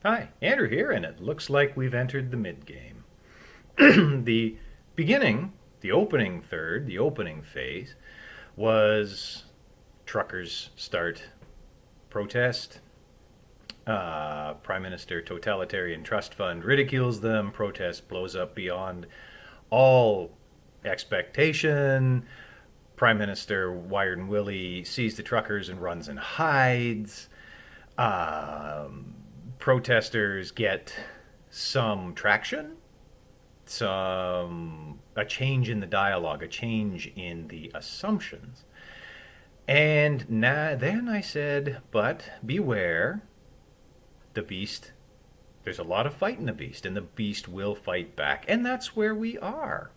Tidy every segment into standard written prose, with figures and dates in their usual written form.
Hi, Andrew here, and it looks like we've entered the mid-game. The beginning, the opening third, the opening phase, was truckers start protest. Prime Minister Totalitarian Trust Fund ridicules them. Protest blows up beyond all expectation. Prime Minister Wired and Willie sees the truckers and runs and hides. Um, Protesters get some traction, some a change in the dialogue, a change in the assumptions. And then I said, but beware, the beast. There's a lot of fight in the beast, and the beast will fight back. And that's where we are.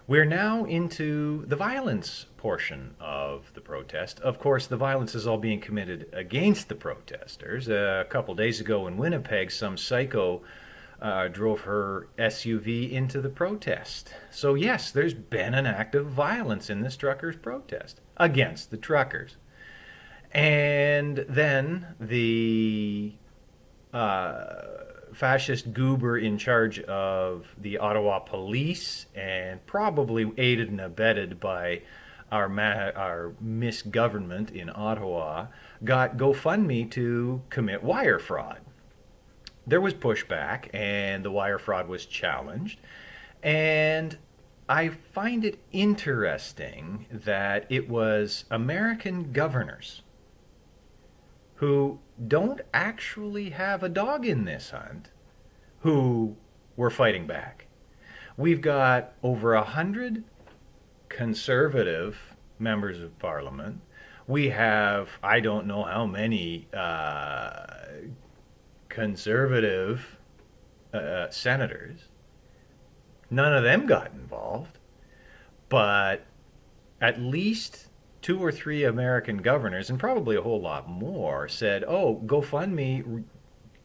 We're now into the violence portion of the protest. Of course, the violence is all being committed against the protesters. A couple days ago in Winnipeg, some psycho drove her SUV into the protest. So, yes, there's been an act of violence in this truckers' protest against the truckers. And then the fascist goober in charge of the Ottawa police, and probably aided and abetted by our misgovernment in Ottawa, got GoFundMe to commit wire fraud. There was pushback, and the wire fraud was challenged. And I find it interesting that it was American governors who don't actually have a dog in this hunt who were fighting back. We've got over 100 conservative members of parliament. We have, I don't know how many conservative senators. None of them got involved, but at least two or three American governors, and probably a whole lot more, said, oh, GoFundMe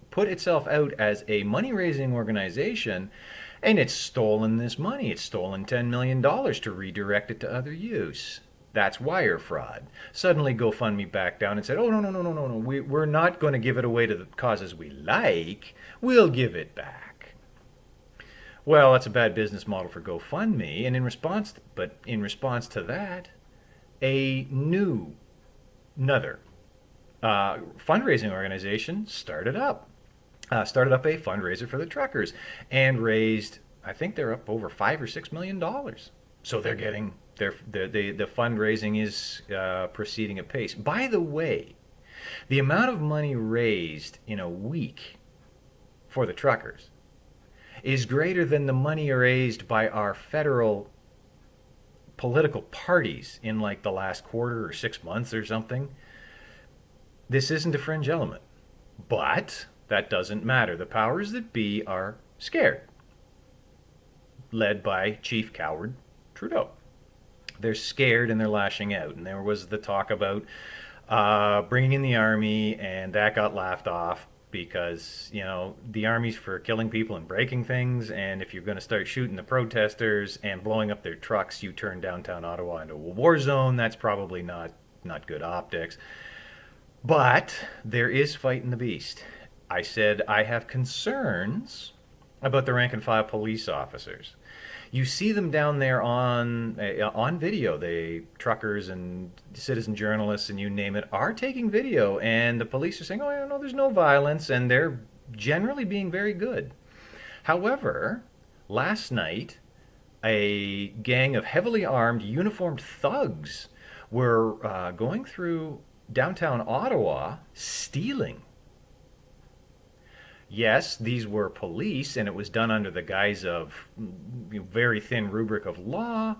put itself out as a money-raising organization, and it's stolen this money. It's stolen $10 million to redirect it to other use. That's wire fraud. Suddenly GoFundMe backed down and said, oh, no, no, no, no, no, no. We're not going to give it away to the causes we like. We'll give it back. Well, that's a bad business model for GoFundMe, and in response to that, another fundraising organization started up a fundraiser for the truckers and raised, I think they're up over $5 or $6 million. So they're getting the fundraising is proceeding at pace. By the way, the amount of money raised in a week for the truckers is greater than the money raised by our federal political parties in like the last quarter or 6 months or something. This isn't a fringe element, but that doesn't matter. The powers that be are scared, led by Chief Coward Trudeau. They're scared and they're lashing out. And there was the talk about bringing in the army, and that got laughed off because, you know, the army's for killing people and breaking things, and if you're going to start shooting the protesters and blowing up their trucks, you turn downtown Ottawa into a war zone. That's probably not good optics. But there is fight in the beast. I said I have concerns about the rank and file police officers. You see them down there on video. They truckers and citizen journalists and you name it are taking video, and the police are saying, "Oh, yeah, no, there's no violence," and they're generally being very good. However, last night, a gang of heavily armed, uniformed thugs were going through downtown Ottawa stealing. Yes, these were police, and it was done under the guise of very thin rubric of law,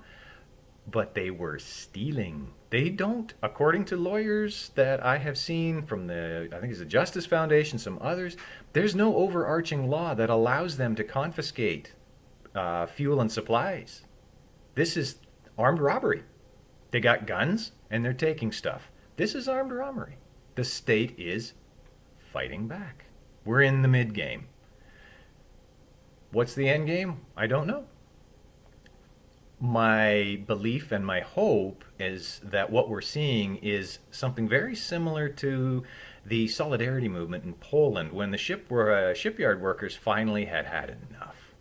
but they were stealing. They don't, according to lawyers that I have seen from I think it's the Justice Foundation, some others, there's no overarching law that allows them to confiscate fuel and supplies. This is armed robbery. They got guns, and they're taking stuff. This is armed robbery. The state is fighting back. We're in the mid game. What's the end game? I don't know. My belief and my hope is that what we're seeing is something very similar to The solidarity movement in Poland, when the shipyard workers finally had enough.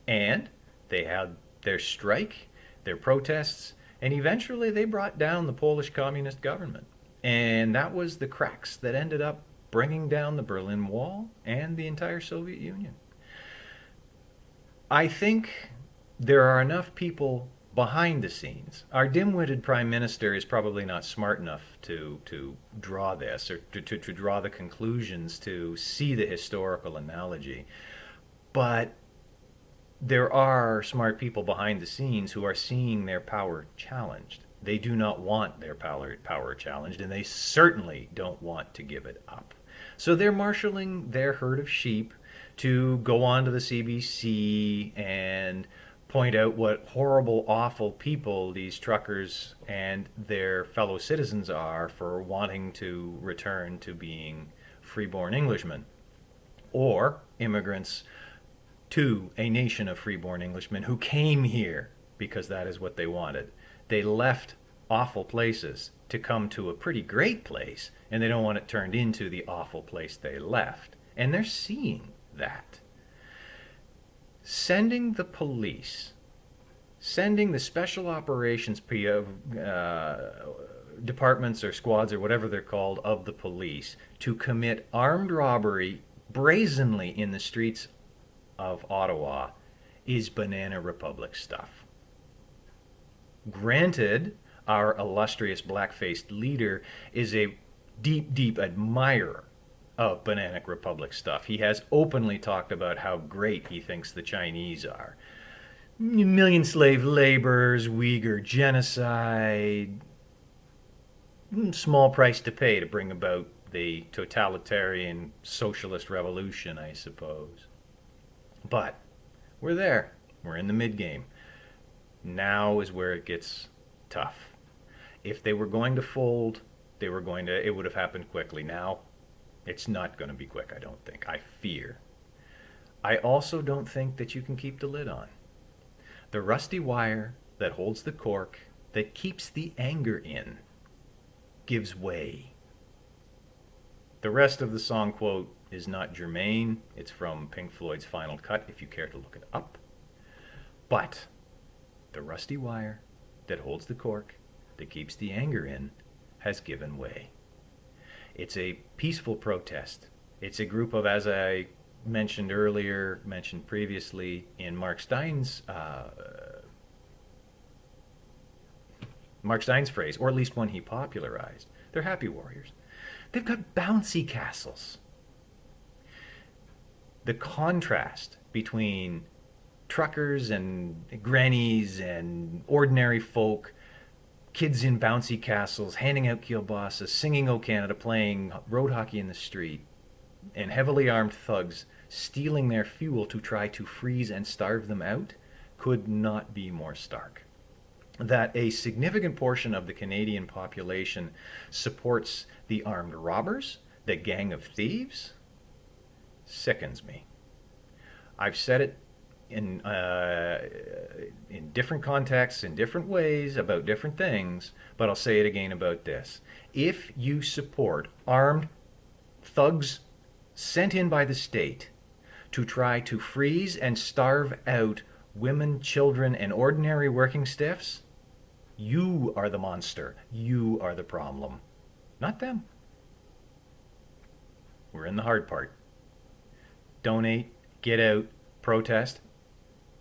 And they had their strike, their protests, and eventually they brought down the Polish communist government. And that was the cracks that ended up bringing down the Berlin Wall and the entire Soviet Union. I think there are enough people behind the scenes. Our dim-witted prime minister is probably not smart enough to draw this, or to draw the conclusions, to see the historical analogy. But there are smart people behind the scenes who are seeing their power challenged. They do not want their power challenged, and they certainly don't want to give it up. So they're marshaling their herd of sheep to go on to the CBC and point out what horrible, awful people these truckers and their fellow citizens are for wanting to return to being freeborn Englishmen, or immigrants to a nation of freeborn Englishmen who came here because that is what they wanted. They left awful places to come to a pretty great place, and they don't want it turned into the awful place they left. And they're seeing that. Sending the police, sending the special operations departments or squads or whatever they're called of the police to commit armed robbery brazenly in the streets of Ottawa is Banana Republic stuff. Granted, our illustrious black-faced leader is a deep, deep admirer of Banana Republic stuff. He has openly talked about how great he thinks the Chinese are. Million slave laborers, Uyghur genocide, small price to pay to bring about the totalitarian socialist revolution, I suppose. But we're there. We're in the mid-game. Now is where it gets tough. If they were going to fold, it would have happened quickly. Now, it's not going to be quick, I don't think. I fear. I also don't think that you can keep the lid on. The rusty wire that holds the cork, that keeps the anger in, gives way. The rest of the song quote is not germane. It's from Pink Floyd's Final Cut, if you care to look it up. But the rusty wire that holds the cork, that keeps the anger in, has given way. It's a peaceful protest. It's a group of, as I mentioned previously in Mark Stein's phrase, or at least one he popularized. They're happy warriors. They've got bouncy castles. The contrast between truckers and grannies and ordinary folk, kids in bouncy castles, handing out kielbasas, singing "O Canada," playing road hockey in the street, and heavily armed thugs stealing their fuel to try to freeze and starve them out, could not be more stark. That a significant portion of the Canadian population supports the armed robbers, the gang of thieves, sickens me. I've said it in different contexts, in different ways, about different things, but I'll say it again about this. If you support armed thugs sent in by the state to try to freeze and starve out women, children, and ordinary working stiffs, you are the monster. You are the problem, not them. We're in the hard part. Donate, get out, protest.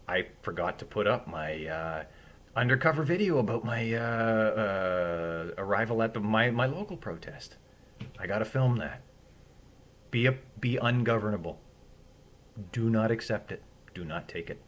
I forgot to put up my undercover video about my arrival at my local protest. I got to film that. Be ungovernable. Do not accept it. Do not take it.